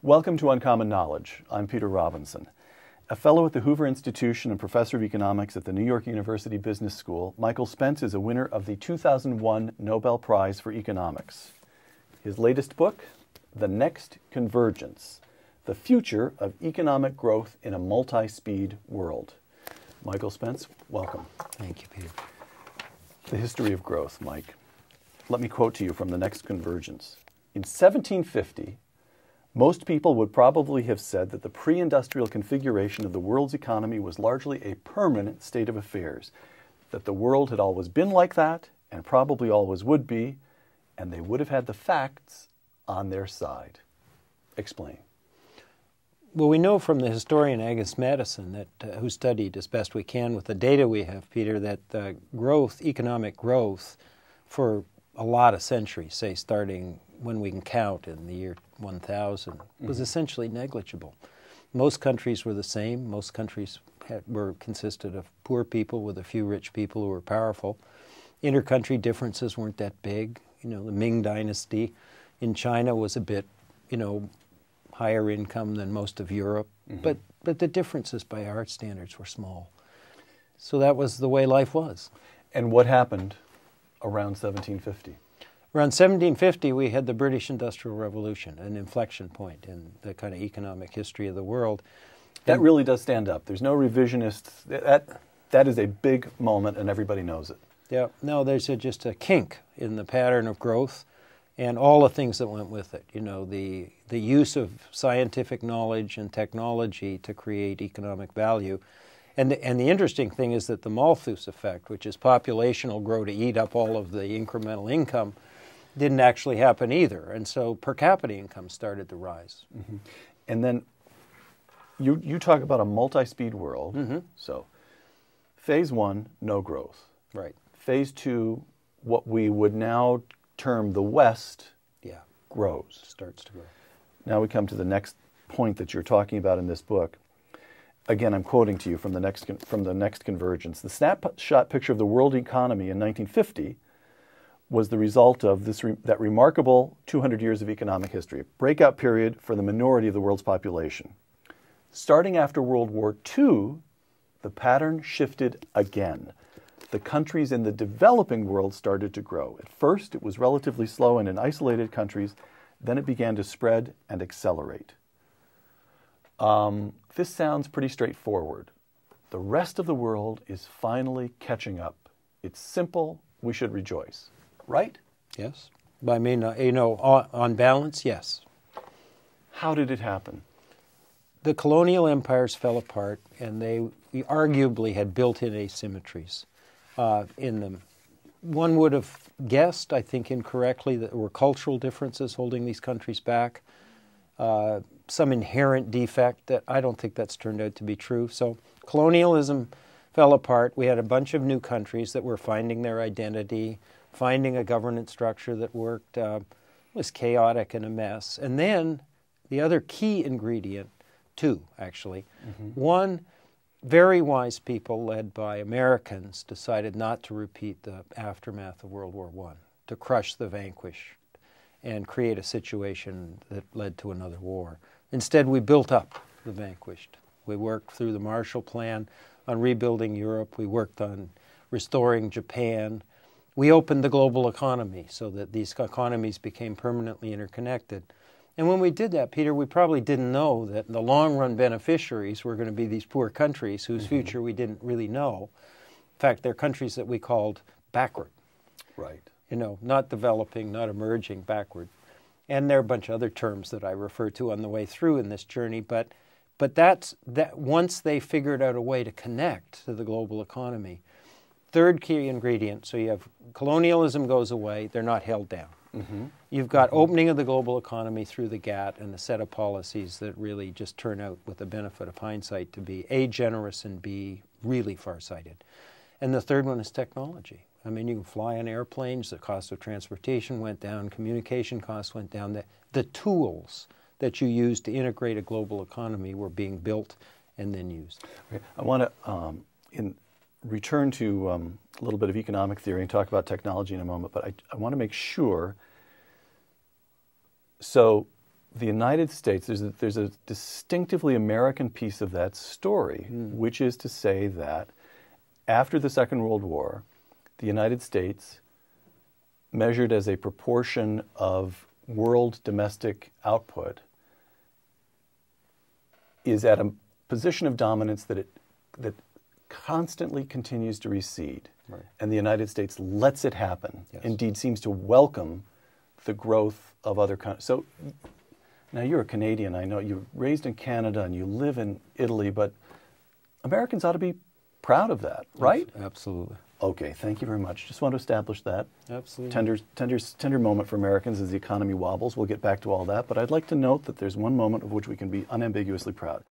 Welcome to Uncommon Knowledge. I'm Peter Robinson. A fellow at the Hoover Institution and professor of economics at the New York University Business School, Michael Spence is a winner of the 2001 Nobel Prize for Economics. His latest book, The Next Convergence, The Future of Economic Growth in a Multi-Speed World. Michael Spence, welcome. Thank you, Peter. The history of growth, Mike. Let me quote to you from The Next Convergence. In 1750, most people would probably have said that the pre-industrial configuration of the world's economy was largely a permanent state of affairs, that the world had always been like that and probably always would be, and they would have had the facts on their side. Explain. Well, we know from the historian Agnes Madison, that who studied as best we can with the data we have, Peter, that economic growth, for a lot of centuries, say starting when we can count in the year 1000, was essentially negligible. Most countries were the same. Most countries consisted of poor people with a few rich people who were powerful. Inter-country differences weren't that big. You know, the Ming Dynasty in China was a bit, higher income than most of Europe, but the differences by our standards were small. So that was the way life was. And what happened around 1750? Around 1750, we had the British Industrial Revolution, an inflection point in the kind of economic history of the world. That really does stand up. There's no revisionists. That is a big moment, and everybody knows it. Yeah, no, there's just a kink in the pattern of growth and all the things that went with it. You know, the use of scientific knowledge and technology to create economic value. And the interesting thing is that the Malthus effect, which is population will grow to eat up all of the incremental income, didn't actually happen either. And so per capita income started to rise. And then you talk about a multi-speed world. So phase one, no growth. Right. Phase two, what we would now term the West, grows. Starts to grow. Now we come to the next point that you're talking about in this book. Again, I'm quoting to you from the next Convergence. The snapshot picture of the world economy in 1950 was the result of that remarkable 200 years of economic history, a breakout period for the minority of the world's population. Starting after World War II, the pattern shifted again. The countries in the developing world started to grow. At first, it was relatively slow and in isolated countries. Then it began to spread and accelerate. This sounds pretty straightforward. The rest of the world is finally catching up. It's simple. We should rejoice. Right? Yes. I mean, on balance, yes. How did it happen? The colonial empires fell apart, and they arguably had built-in asymmetries in them. One would have guessed, I think incorrectly, that there were cultural differences holding these countries back. Some inherent defect that I don't think that's turned out to be true. So colonialism fell apart. We had a bunch of new countries that were finding their identity, finding a governance structure that worked. It was chaotic and a mess. And then the other key ingredient, two actually, one, very wise people led by Americans decided not to repeat the aftermath of World War I, to crush the vanquished and create a situation that led to another war. Instead, we built up the vanquished. We worked through the Marshall Plan on rebuilding Europe. We worked on restoring Japan. We opened the global economy so that these economies became permanently interconnected. And when we did that, Peter, we probably didn't know that the long-run beneficiaries were going to be these poor countries whose future we didn't really know. In fact, they're countries that we called backward. Right. Not developing, not emerging, backward. And there are a bunch of other terms that I refer to on the way through in this journey, but that once they figured out a way to connect to the global economy. Third key ingredient, so you have colonialism goes away, they're not held down. You've got opening of the global economy through the GATT and a set of policies that really just turn out, with the benefit of hindsight, to be A, generous, and B, really farsighted. And the third one is technology. I mean, you can fly on airplanes, the cost of transportation went down, communication costs went down. The tools that you use to integrate a global economy were being built and then used. Okay. I want to return to a little bit of economic theory and talk about technology in a moment, but I want to make sure. So the United States, there's a distinctively American piece of that story, which is to say that after the Second World War, the United States, measured as a proportion of world domestic output, is at a position of dominance that constantly continues to recede. Right. And the United States lets it happen. Yes. Indeed, seems to welcome the growth of other countries. So now you're a Canadian. I know you're raised in Canada and you live in Italy, but Americans ought to be proud of that, right? Absolutely. Okay, thank you very much. Just want to establish that. Absolutely. Tender moment for Americans as the economy wobbles. We'll get back to all that, but I'd like to note that there's one moment of which we can be unambiguously proud.